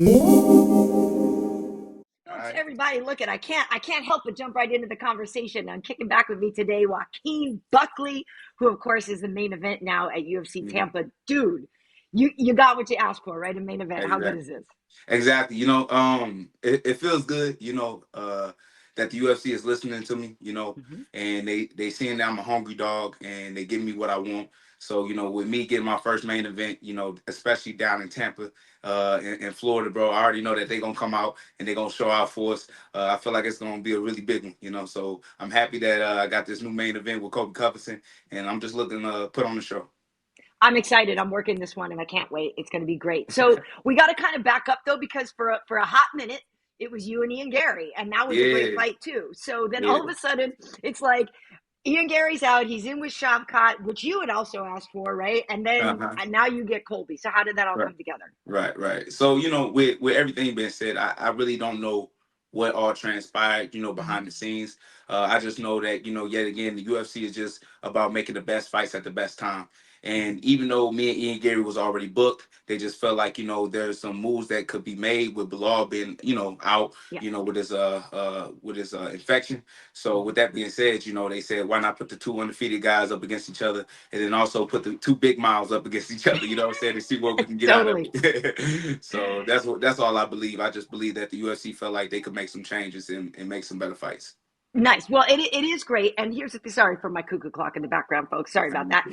All Folks, right. everybody, look at I can't help but jump right into the conversation. I'm kicking back with me today, Joaquin Buckley, who of course is the main event now at UFC Mhm. Tampa. Dude, you got what you asked for, right? A main event. How good Exactly. is this? Exactly. It feels good, that the UFC is listening to me, Mhm. and they seeing that I'm a hungry dog and they give me what I want. So, with me getting my first main event, especially down in Tampa, in Florida, bro, I already know that they're gonna come out and they're gonna show out for us. I feel like it's gonna be a really big one. So I'm happy that I got this new main event with Colby Covington, and I'm just looking to put on the show. I'm excited. I'm working this one and I can't wait. It's going to be great. So we got to kind of back up though, because for a hot minute, it was you and Ian Garry, and that was a great Yeah, fight too. So then all of yeah. a sudden, it's like Ian Garry's out. He's in with Shavkat, which you had also asked for, right? And then Uh-huh. and now you get Colby. So how did that all Right. come together? Right, right. So, with everything being said, I really don't know what all transpired, Mhm. behind the scenes. I just know that, yet again, the UFC is just about making the best fights at the best time. Mhm. And even though me and Ian Gary was already booked, they just felt like, there's some moves that could be made with Bilal being, out, Yeah. with his infection. So Mhm. with that being said, they said why not put the two undefeated guys up against each other, and then also put the two big mouths up against each other, what I'm saying, to see what we can get out of Totally. it. So that's all I believe. I just believe that the UFC felt like they could make some changes and make some better fights. Nice. Well, it is great. And here's the sorry for my cuckoo clock in the background, folks. Sorry about that.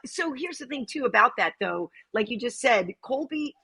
So here's the thing too about that though. Like you just said, Colby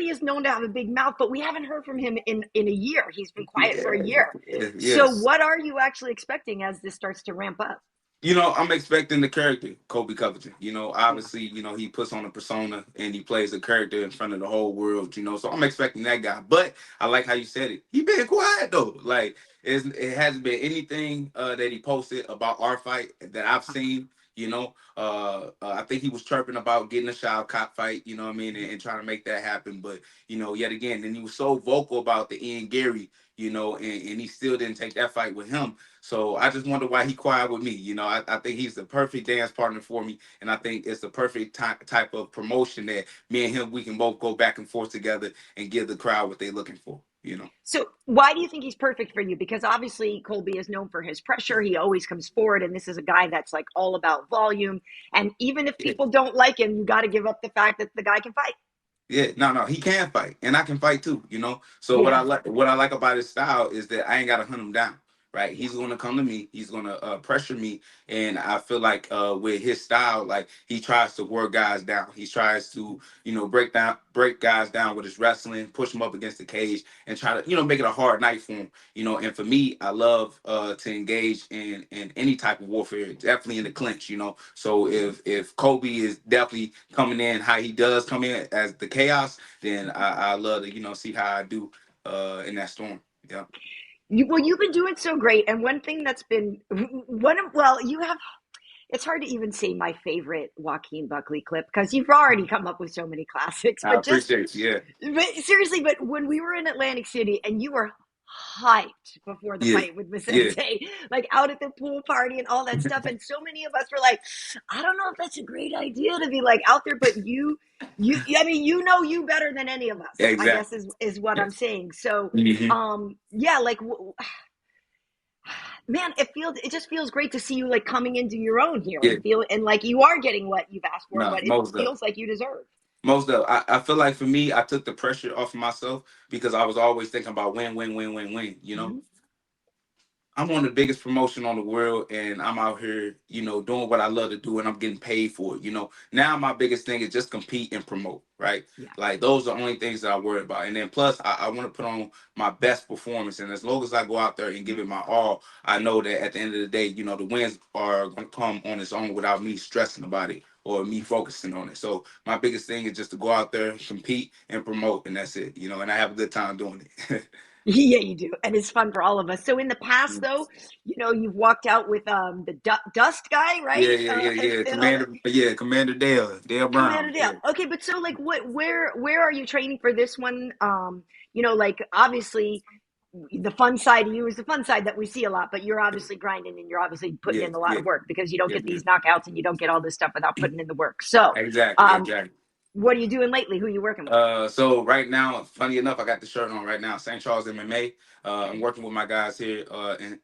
is known to have a big mouth, but we haven't heard from him in a year. He's been quiet for a Yeah, year. So yes. what are you actually expecting as this starts to ramp up? I'm expecting the character, Kobe Covington. Yeah. Obviously, he puts on a persona and he plays a character in front of the whole world, So I'm expecting that guy. But I like how you said it. He been quiet though. Like it hasn't been anything that he posted about our fight that I've seen. I think he was chirping about getting a Shao Cop fight, what I mean, and trying to make that happen. But, yet again, then he was so vocal about the Ian Gary, and he still didn't take that fight with him. So I just wonder why he quiet with me. I think he's the perfect dance partner for me, and I think it's the perfect type of promotion that me and him we can both go back and forth together and give the crowd what they're looking for. So why do you think he's perfect for you? Because obviously Colby is known for his pressure. He always comes forward, and this is a guy that's like all about volume. And even if Yeah, people don't like him, you got to give up the fact that the guy can fight. yeah, no, he can fight, and I can fight too. So what I Yeah. like, about his style is that I ain't got to hunt him down. Right, he's gonna come to me. He's gonna pressure me, and I feel like with his style, like he tries to wear guys down. He tries to, break guys down with his wrestling, push them up against the cage, and try to, make it a hard night for him. And for me, I love to engage in any type of warfare, definitely in the clinch. So if Kobe is definitely coming in how he does come in as the chaos, then I love to, see how I do in that storm. Yeah. Well, you've been doing so great. And one thing that's been you have, it's hard to even say my favorite Joaquin Buckley clip because you've already come up with so many classics, I but just appreciate you. Yeah. but seriously, but when we were in Atlantic City and you were hyped before the Yeah. fight with Yeah. Vicente, like out at the pool party and all that stuff, and so many of us were like, I don't know if that's a great idea to be like out there, but I mean, you know you better than any of us, I guess Exactly. is what I'm Yes. saying. So, Hmm. yeah, like, man, it just feels great to see you like coming into your own here Yeah. and feel and like you are getting what you've asked for, No, what it most of feels like you deserve. most of I feel like for me, I took the pressure off of myself because I was always thinking about win, win, win, win, win. Mhm. I'm on the biggest promotion on the world and I'm out here, doing what I love to do and I'm getting paid for it. Now my biggest thing is just compete and promote, right? Yeah. Like those are the only things that I worry about. And then plus I want to put on my best performance. And as long as I go out there and give it my all, I know that at the end of the day, the wins are gonna come on its own without me stressing about it or me focusing on it. So my biggest thing is just to go out there, compete and promote, and that's it. And I have a good time doing it. Yeah, you do. And it's fun for all of us. So in the past though, you've walked out with the Dust guy, Yeah, right? yeah, yeah, yeah. And all that. Commander Dale Commander Brown. Dale. Yeah. Okay, but so like where are you training for this one? Like obviously the fun side of you is the fun side that we see a lot, but you're obviously grinding and you're obviously putting Yeah, in a lot yeah, of work because you don't yeah, get yeah. these knockouts and you don't get all this stuff without putting in the work. So Exactly, um exactly. What are you doing lately? Who are you working with? So right now, funny enough, I got the shirt on right now. St. Charles MMA. I'm Okay. working with my guys here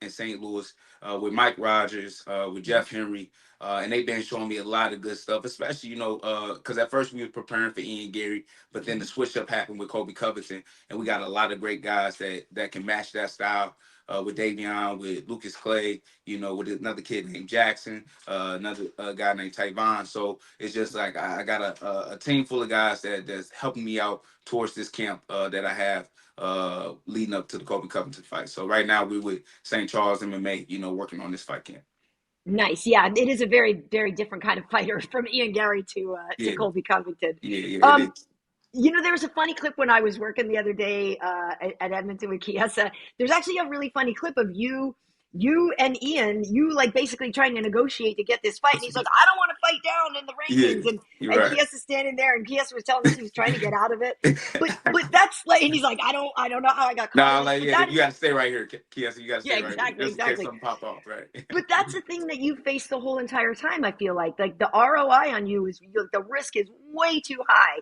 in St. Louis with Mike Rogers, with Mhm. Jeff Henry, and they've been showing me a lot of good stuff. Especially, because at first we were preparing for Ian Garry, but then the Mhm. switch up happened with Colby Covington, and we got a lot of great guys that can match that style. With Davion, with Lucas Clay, with another kid named Jackson, another guy named Tyvon. So it's just like I got a team full of guys that's helping me out towards this camp that I have leading up to the Kobe Covington fight. So right now we're with St. Charles MMA, working on this fight camp. Nice. Yeah, it is a very, very different kind of fighter from Ian Garry to Yeah, Colby Covington. yeah, it Um, is. there was a funny clip when I was working the other day at Edmonton with Kiesa. There's actually a really funny clip of you and Ian, you like basically trying to negotiate to get this fight, and he's like, "I don't want to fight down in the Yeah, rankings," you're and right. Kiesa's standing there, and Kiesa was telling us he was trying to get out of it, but that's like, and he's like, "I don't know how I got caught No, in this," like, but yeah, that you is, got to stay right here, Kiesa. You got to yeah, stay right here exactly, just in case exactly. something pop off, right? But that's the thing that you face the whole entire time. I feel like the ROI on you is the risk is way too high.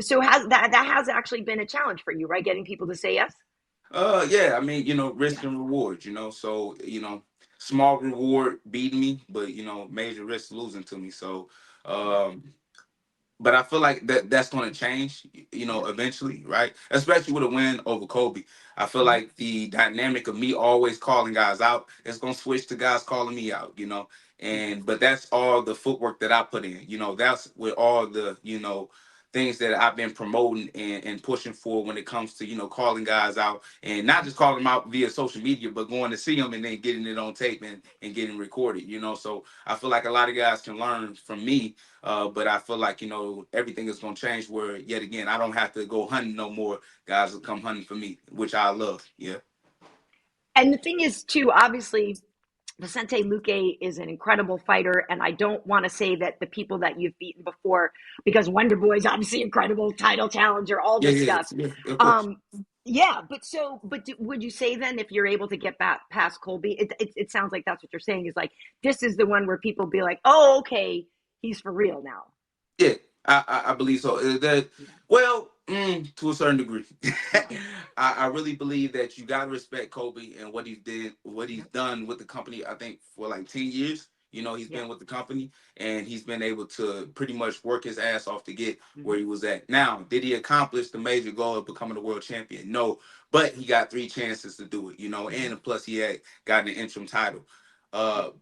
So has that has actually been a challenge for you, right? Getting people to say yes. Yeah, I mean, risk Yeah. and reward, so, small reward beating me, but, major risk losing to me. So, um, but I feel like that's going to change, Yeah. eventually, right? Especially with a win over Kobe. I feel Mhm. like the dynamic of me always calling guys out is going to switch to guys calling me out, Yeah. but that's all the footwork that I put in, that's with all the, things that I've been promoting and pushing for when it comes to, calling guys out and not just calling them out via social media, but going to see them and then getting it on tape and getting recorded, So I feel like a lot of guys can learn from me, but I feel like, everything is going to change where, yet again, I don't have to go hunting no more. Guys will come hunting for me, which I love. Yeah. And the thing is, too, obviously, Vicente Luque is an incredible fighter, and I don't want to say that the people that you've beaten before, because Wonder Boy is obviously incredible, title challenger, all Yeah, this yeah, stuff. yeah, of course. Um, yeah, would you say then if you're able to get back past Colby, it sounds like that's what you're saying is like this is the one where people be like, oh, okay, he's for real now. Yeah, I believe so. Yeah, Well, to a certain degree, yeah, I really believe that you gotta respect Kobe and what he's yeah, done with the company. I think for like 10 years, he's yeah. been with the company and he's been able to pretty much work his ass off to get where Mm-hmm. he was at. Now, did he accomplish the major goal of becoming a world champion? No, but he got three chances to do it. Mm-hmm. And plus he had gotten an interim title,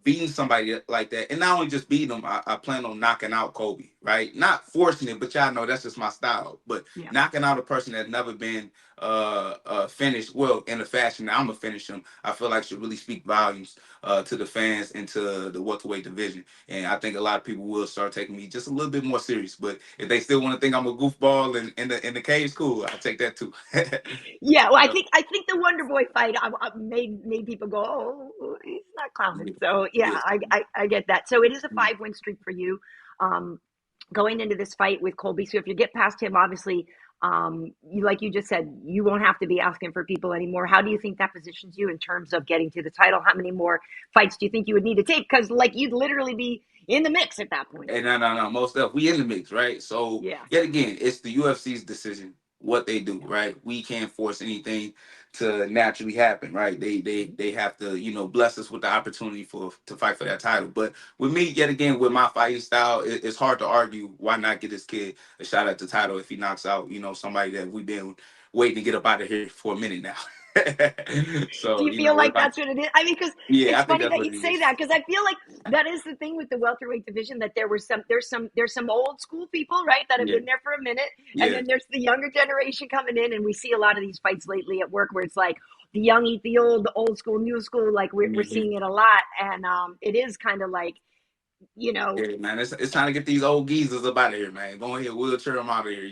beating somebody like that, and not only just beating them, I plan on knocking out Kobe, right? Not forcing it, but y'all know that's just my style. But Yeah. knocking out a person that's never been finished, well, in a fashion that I'm gonna finish him, I feel like should really speak volumes to the fans and to the welterweight division. And I think a lot of people will start taking me just a little bit more serious. But if they still want to think I'm a goofball in the cage, cool, I'll take that too. Yeah, well, I So, think I think the Wonder Boy fight made people go, oh, he's not clowning. yeah, So yeah, yeah. I get that. So it is a 5-win streak for you, um, going into this fight with Colby. So if you get past him, obviously, you like you just said, you won't have to be asking for people anymore. How do you think that positions you in terms of getting to the title? How many more fights do you think you would need to take? Because like you'd literally be in the mix at that point. Hey, no, no, no. Most of we in the mix, right? So Yeah, yet again, it's the UFC's decision what they do, yeah, right? We can't force anything to naturally happen, right? They have to, bless us with the opportunity to fight for that title. But with me, yet again, with my fighting style, it's hard to argue why not get this kid a shot at the title if he knocks out, somebody that we've been waiting to get up out of here for a minute now. Do So, you feel like if I, that's what it is? I mean, because yeah, it's I think funny that's that what you'd it say is. that because I feel like that is the thing with the welterweight division that there's some old school people, right, that have Yeah, been there for a minute, and yeah, then there's the younger generation coming in, and we see a lot of these fights lately at work where it's like the young eat the old, the old school, new school. Like we're yeah. seeing it a lot, and it is kind of like you know Yeah, man, it's time to get these old geezers up out of here, man. Go ahead, wheelchair them out of here,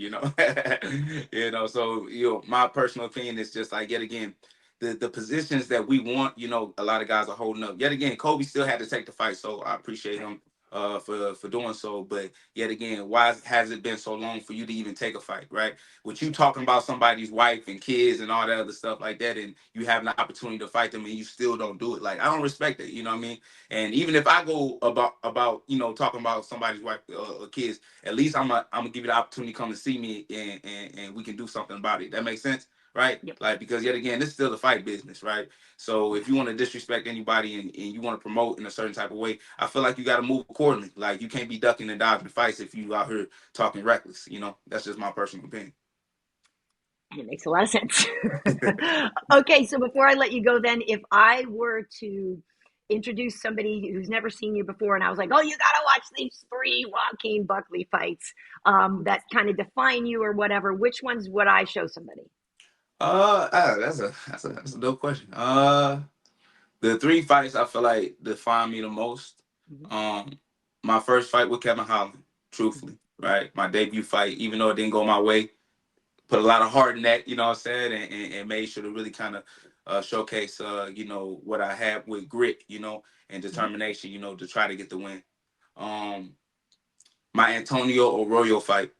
So my personal opinion is just like yet again, the positions that we want, a lot of guys are holding up. Yet again, Kobe still had to take the fight, so I appreciate right. him for doing so. But yet again, why has it been so long for you to even take a fight, right? With you talking about somebody's wife and kids and all that other stuff like that, and you have an opportunity to fight them and you still don't do it. Like, I don't respect it, you know what I mean? And even if I go about talking about somebody's wife or kids, at least I'm gonna give you the opportunity to come and see me, and we can do something about it. That makes sense, right? Yep. Like, because yet again, this is still the fight business, right? So if you want to disrespect anybody, and you want to promote in a certain type of way, I feel like you got to move accordingly. Like, you can't be ducking and dodging fights if you out here talking reckless. That's just my personal opinion. It makes a lot of sense. Okay, so before I let you go, then, if I were to introduce somebody who's never seen you before, and I was like, "Oh, you got to watch these three Joaquin Buckley fights that kind of define you or whatever," which ones would I show somebody? That's a dope question. The three fights I feel like define me the most. Mhm. Um, my first fight with Kevin Holland, truthfully, right? My debut fight, even though it didn't go my way, put a lot of heart in that, you know what I'm saying, and made sure to really kind of showcase, what I had with grit, and Mhm. determination, to try to get the win. Um, my Antonio Arroyo fight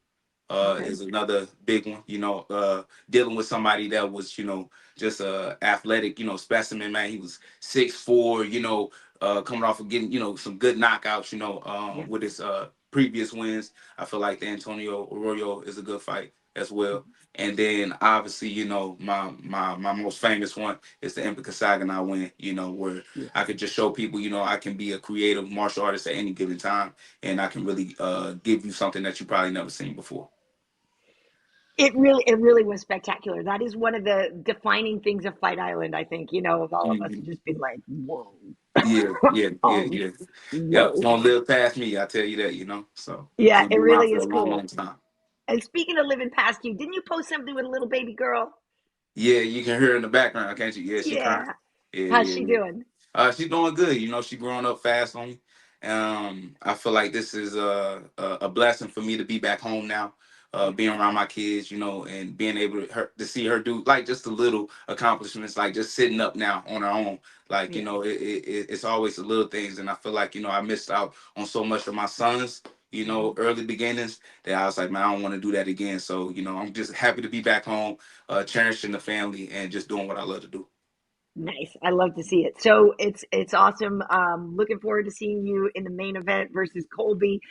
Okay. is another big one. Dealing with somebody that was, just a athletic, specimen, man. He was 6'4", coming off of getting, some good knockouts, Yeah. with his previous wins. I feel like the Antonio Arroyo is a good fight as well. Mhm. And then obviously, my most famous one is the Impa Kasanganay win, where Yeah. I could just show people, I can be a creative martial artist at any given time, and I can really give you something that you probably never seen before. It really was spectacular. That is one of the defining things of Fight Island, I think, of all of us Mhm. just being like, whoa. Yeah, yeah, yeah, Oh, yeah. Yep, it's whoa. gonna live past me. I tell you that. So it's Yeah, gonna it be around really for a is long, cool. long time. And speaking of living past you, didn't you post something with a little baby girl? Yeah, you can hear her in the background, can't you? Yeah, she crying. Yeah. Yeah, How's yeah, she yeah. doing? She's doing good. She growing up fast on me. I feel like this is a blessing for me to be back home now, Yeah. being around my kids, and being able to see her do like just the little accomplishments, like just sitting up now on her own. Like, Yeah. it's always the little things, and I feel like I missed out on so much of my sons, Mhm. early beginnings, that I was like, man, I don't want to do that again. So, I'm just happy to be back home, cherishing the family and just doing what I love to do. Nice. I love to see it. So it's awesome. Looking forward to seeing you in the main event versus Colby.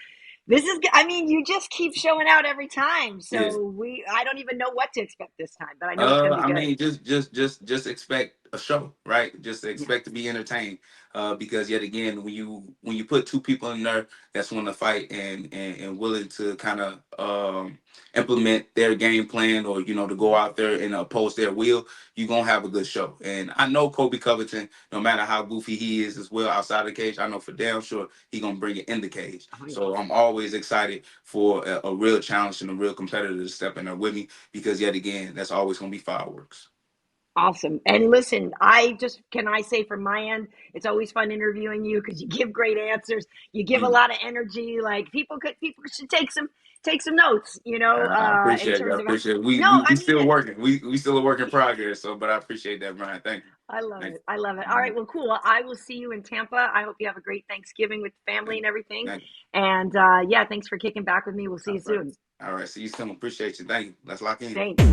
This is, I mean, you just keep showing out every time. Yeah. So I don't even know what to expect this time, but I know it's going to be I good. mean, just expect a show, right? Just Yeah. expect to be entertained. Because yet again, when you put two people in there that's willing to fight, and willing to kind of implement their game plan, or to go Mhm. out there and oppose their will, you're gonna have a good show. And I know Colby Covington, no matter how goofy he is as well outside the cage, I know for damn sure he gonna bring it in the cage. Oh, yeah. So I'm always excited for a real challenge and a real competitor to step in there with me, because yet again, that's always going to be fireworks. Awesome. And listen, can I say from my end, it's always fun interviewing you because you give great answers. You give a Mm. lot of energy. Like people should take some notes, I in appreciate it. I terms of how, appreciate it. We, no, we I we mean still it. working. We still a work in progress. So, but I appreciate that, Brian. Thank you. I love Thank it. I love it. All you. right. Well, cool. Well, I will see you in Tampa. I hope you have a great Thanksgiving with family Thank and everything. thank you. And yeah, thanks for kicking back with me. We'll see All you right. soon. All right. See you soon. Appreciate you. Thank you. Let's lock in. Thanks.